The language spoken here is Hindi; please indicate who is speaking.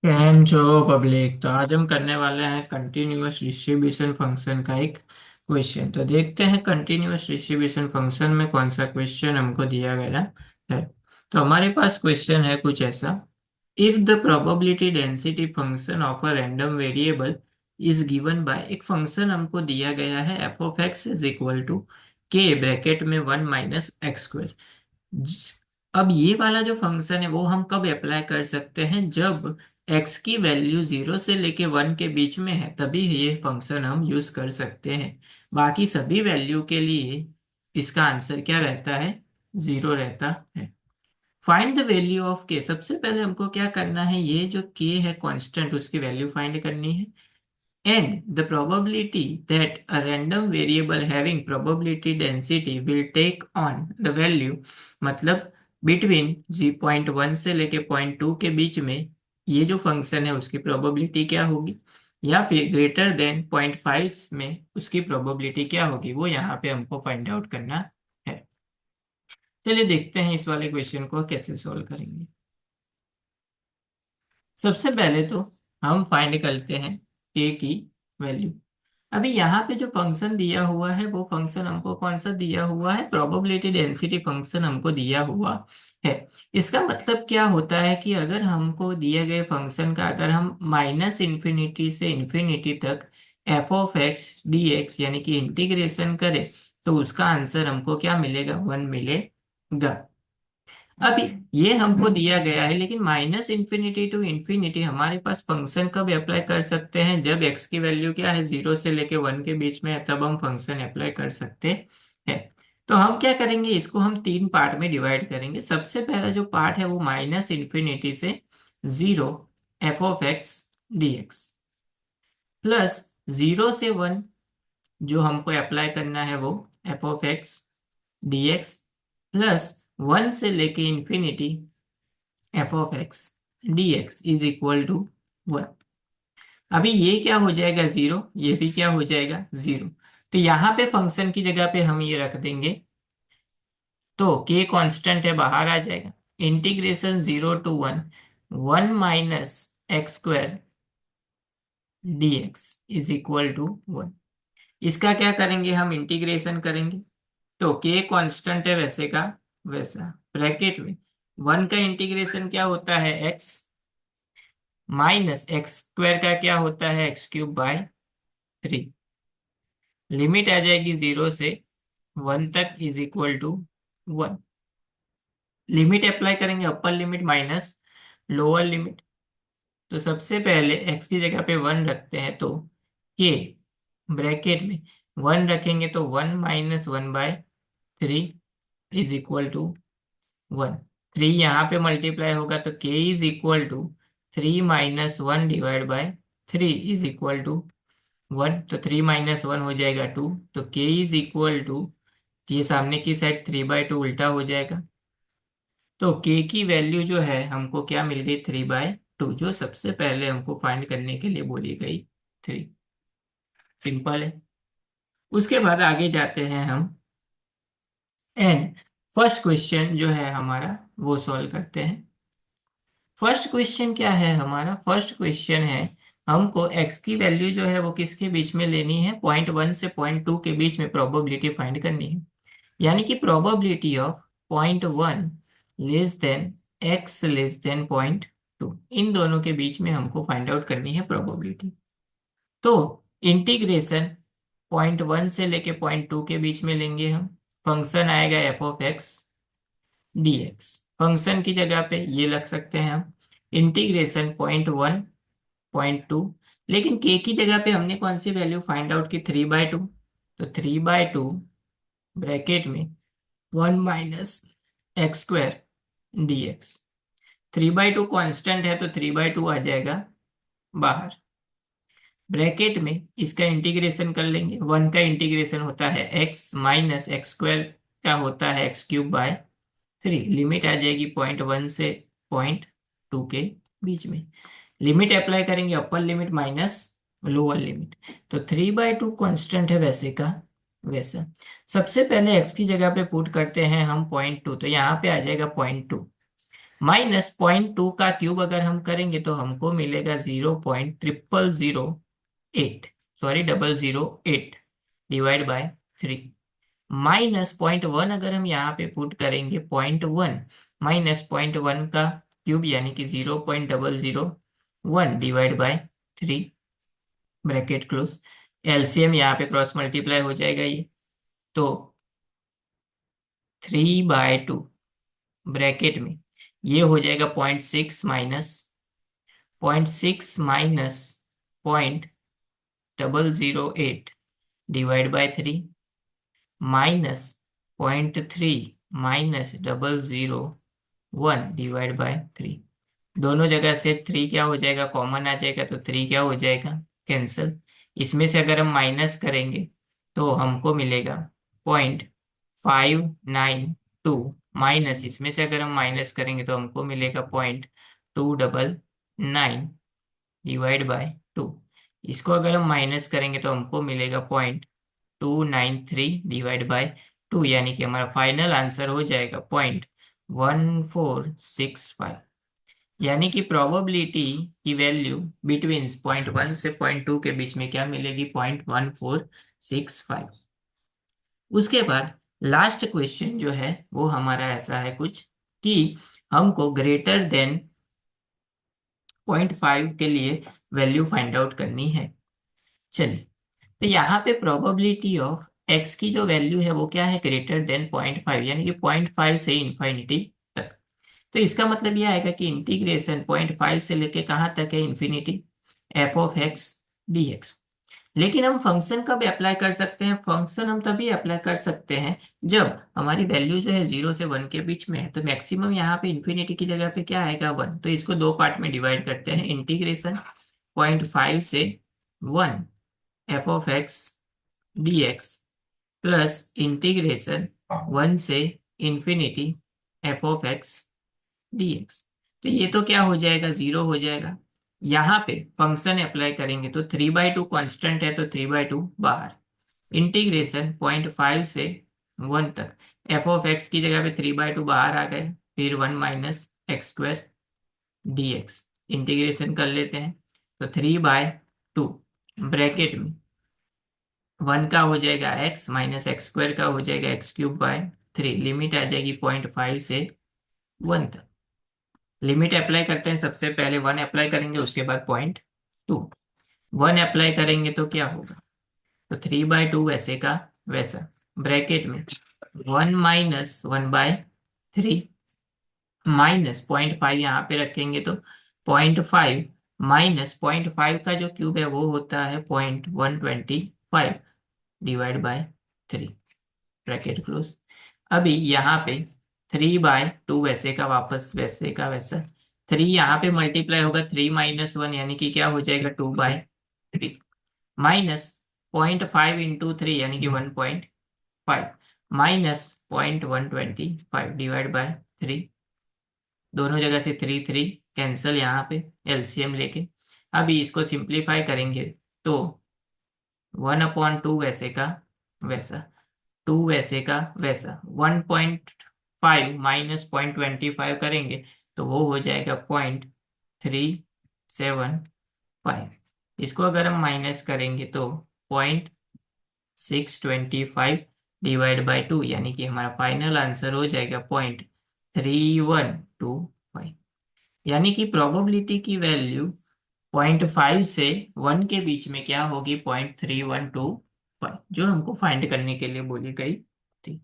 Speaker 1: कैम जो पब्लिक, तो आज हम करने वाले हैं कंटिन्यूअस डिस्ट्रीब्यूशन फंक्शन का एक क्वेश्चन। तो देखते हैं कंटिन्यूअस डिस्ट्रीब्यूशन फंक्शन में कौन सा क्वेश्चन हमको दिया गया है। तो हमारे पास क्वेश्चन है कुछ ऐसा। If the probability density function of a random variable is given by, एक फंक्शन हमको दिया गया है f of x is equal to k bracket में 1 - x²। अब ये वाला जो फंक्शन है वो हम कब अप्लाई कर सकते हैं, जब x की वैल्यू 0 से लेके 1 के बीच में है, तभी ये फंक्शन हम यूज कर सकते हैं। बाकी सभी वैल्यू के लिए इसका आंसर क्या रहता है? 0 रहता है। Find the value of k। सबसे पहले हमको क्या करना है, ये जो k है कांस्टेंट, उसकी वैल्यू फाइंड करनी है। And the probability that a random variable having probability density will take on the value, मतलब बिटवीन 0.1 से लेके 0.2 के बीच में ये जो फंक्शन है उसकी प्रोबेबिलिटी क्या होगी, या फिर ग्रेटर देन 0.5 में उसकी प्रोबेबिलिटी क्या होगी, वो यहाँ पे हमको फाइंड आउट करना है। चलिए देखते हैं इस वाले क्वेश्चन को कैसे सॉल्व करेंगे। सबसे पहले तो हम फाइंड करते हैं k की वैल्यू। अभी यहाँ पे जो फंक्शन दिया हुआ है वो फंक्शन हमको कौन सा दिया हुआ है? प्रोबेबिलिटी डेंसिटी फंक्शन हमको दिया हुआ है। इसका मतलब क्या होता है कि अगर हमको दिए गए फंक्शन का अगर हम -इन्फिनिटी से इन्फिनिटी तक F of x d x यानी कि इंटीग्रेशन करें, तो उसका आंसर हमको क्या मिलेगा? 1 मिलेगा। अभी ये हमको दिया गया है, लेकिन -इन्फिनिटी टू इन्फिनिटी हमारे पास फंक्शन कब अप्लाई कर सकते हैं? जब x की वैल्यू क्या है, 0 से लेके 1 के बीच में है, तब हम फंक्शन अप्लाई कर सकते हैं। तो हम क्या करेंगे, इसको हम तीन पार्ट में डिवाइड करेंगे। सबसे पहला जो पार्ट है वो -इन्फिनिटी से 0 f of x d x, plus 0 से 1 जो हमको अप्लाई करना है वो f of x d x, plus 1 से लेके infinity f of x d x is equal to 1। अभी ये क्या हो जाएगा? 0। ये भी क्या हो जाएगा? 0। तो यहाँ पे फंक्शन की जगह पे हम ये रख देंगे, तो k कांस्टेंट है, बाहर आ जाएगा। Integration 0 to 1, 1 - x² d x is equal to 1। इसका क्या करेंगे, हम इंटीग्रेशन करेंगे। तो k कांस्टेंट है वैसे का वैसा, ब्रैकेट में 1 का इंटीग्रेशन क्या होता है? x, -x² का क्या होता है? x³ bye 3। लिमिट आ जाएगी 0 से 1 तक is equal to 1। Limit apply करेंगे, upper limit minus lower limit. तो सबसे पहले x की जगह पे 1 रखते हैं, तो k ब्रैकेट में 1 रखेंगे तो 1 - 1/3 इज इक्वल टू 1। 3 यहाँ पे मल्टीप्लाई होगा तो k is equal to 3 - 1/3 is equal to 1। तो 3 - 1 हो जाएगा 2। तो k इज इक्वल टू, ये सामने की साइड 3/2 उल्टा हो जाएगा। तो k की वैल्यू जो है हमको क्या मिल गई? 3/2, जो सबसे पहले हमको फाइंड करने के लिए बोली गई 3। सिंपल है। उसके बाद आगे जाते हैं हम, एंड फर्स्ट क्वेश्चन जो है हमारा वो सॉल्व करते हैं। फर्स्ट क्वेश्चन क्या है हमारा? फर्स्ट क्वेश्चन है हमको x की वैल्यू जो है वो किसके बीच में लेनी है? 0.1 से 0.2 के बीच में प्रोबेबिलिटी फाइंड करनी है। यानी कि probability of 0.1 less than x less than 0.2, इन दोनों के बीच में हमको फाइंड आउट करनी है प्रोबेबिलिटी। तो इंटीग्रेशन 0.1 से लेके 0.2 के बीच में लेंगे हम। फंक्शन आएगा F of x d x, function की जगह पे ये रख सकते हैं हम। इंटीग्रेशन 0.1 0.2, लेकिन के की जगह पे हमने कौन सी वैल्यू फाइंड आउट की? 3/2। तो 3/2 ब्रैकेट में 1 - x² dx। 3/2 कांस्टेंट है तो 3/2 आ जाएगा बाहर। ब्रैकेट में इसका इंटीग्रेशन कर लेंगे। 1 का इंटीग्रेशन होता है x, -x² का होता है x³ बाय 3। लिमिट आ जाएगी 0.1 से 0.2 के बीच में। लिमिट अप्लाई करेंगे, upper limit minus lower limit. तो 3/2 कांस्टेंट है वैसे का वैसा। सबसे पहले x की जगह पे पुट करते हैं हम 0.2, तो यहाँ पे आ जाएगा 0.2। -0.2 का क्यूब अगर हम करेंगे तो हमको मिलेगा 0.0008, सॉरी 008 डिवाइड बाय 3। -0.1 अगर हम यहाँ पे पुट करेंगे, 0.1 -0.1 का क्यूब यानी कि 0.001 divide by 3, bracket close. LCM यहाँ पे क्रॉस मल्टीप्लाई हो जाएगा ये, तो 3/2 ब्रैकेट में ये हो जाएगा 0.6 - 0.008 डिवाइड बाय 3, -0.3 -001 डिवाइड बाय 3। दोनों जगह से 3 क्या हो जाएगा, कॉमन आ जाएगा, तो 3 क्या हो जाएगा, कैंसल। इसमें से अगर हम माइनस करेंगे तो हमको मिलेगा 0.592, माइनस इसमें से अगर हम माइनस करेंगे तो हमको मिलेगा 0.299 डिवाइड बाय 2। इसको अगर हम माइनस करेंगे तो हमको मिलेगा 0.293 डिवाइड बाय 2, यानी कि हमारा फाइनल आंसर हो जाएगा 0.1465। यानी कि प्रोबेबिलिटी की वैल्यू बिटवीन 0.1 से 0.2 के बीच में क्या मिलेगी, 0.1465। उसके बाद लास्ट क्वेश्चन जो है वो हमारा ऐसा है कुछ कि हमको ग्रेटर देन 0.5 के लिए वैल्यू फाइंड आउट करनी है। चलिए, तो यहाँ पे प्रोबेबिलिटी ऑफ एक्स की जो वैल्यू है वो क्या है, ग्रेटर देन 0.5, यानी कि 0.5 से इंफिनिटी तक। तो इसका मतलब ये आएगा कि इंटीग्रेशन 0.5 से लेके कहाँ तक है, infinity, f of x d x. लेकिन हम फंक्शन कब अप्लाई कर सकते हैं, फंक्शन हम तभी अप्लाई कर सकते हैं जब हमारी वैल्यू जो है 0 से 1 के बीच में है। तो मैक्सिमम यहाँ पे इन्फिनिटी की जगह पे क्या आएगा, 1। तो इसको दो पार्ट में डिवाइड करते हैं, इंटीग्रेशन 0.5 से 1 F of x d x plus integration 1 से infinity f of x dx। तो ये तो क्या हो जाएगा, 0 हो जाएगा। यहाँ पे फंक्शन अप्लाई करेंगे तो 3/2 कांस्टेंट है, तो 3/2 बाहर। इंटीग्रेशन 0.5 से 1 तक, एफ ऑफ एक्स की जगह पे 3/2 बाहर आ गए, फिर 1 - x² dx। इंटीग्रेशन कर लेते हैं तो 3/2 ब्रैकेट में 1 का हो जाएगा x -x² का हो जाएगा x³ बाय 3। लिमिट आ जाएगी 0.5 से 1 तक। लिमिट अप्लाई करते हैं, सबसे पहले 1 अप्लाई करेंगे, उसके बाद 0.2। 1 अप्लाई करेंगे तो क्या होगा, तो 3/2 वैसे का वैसा, ब्रैकेट में 1 - 1/3 माइनस 0.5 यहाँ पे रखेंगे तो 0.5 -0.5 का जो क्यूब है वो होता है 0.125 डिवाइड बाय 3, ब्रैकेट क्लोज। अभी यहाँ पे 3/2 वैसे का वापस वैसे का वैसा, 3 यहाँ पे मल्टीप्लाई होगा, 3 - 1 यानी कि क्या हो जाएगा, 2/3 माइनस 0.5 × 3 यानी कि 1.5 माइनस 0.125 डिवाइड बाय 3। दोनों जगह से 3 कैंसल, यहाँ पे एलसीएम लेके अभी इसको सिंप्लीफाई करेंगे तो 1/2 वैसे का वैसा, 2 वैसे का वैसा, 1.5 माइनस 0.25 करेंगे तो वो हो जाएगा 0.375। इसको अगर हम माइनस करेंगे तो 0.625 डिवाइड बाय 2, यानी कि हमारा फाइनल आंसर हो जाएगा 0.3125। यानी कि प्रोबेबिलिटी की वैल्यू 0.5 से 1 के बीच में क्या होगी, 0.3125, जो हमको फाइंड करने के लिए बोली गई थी।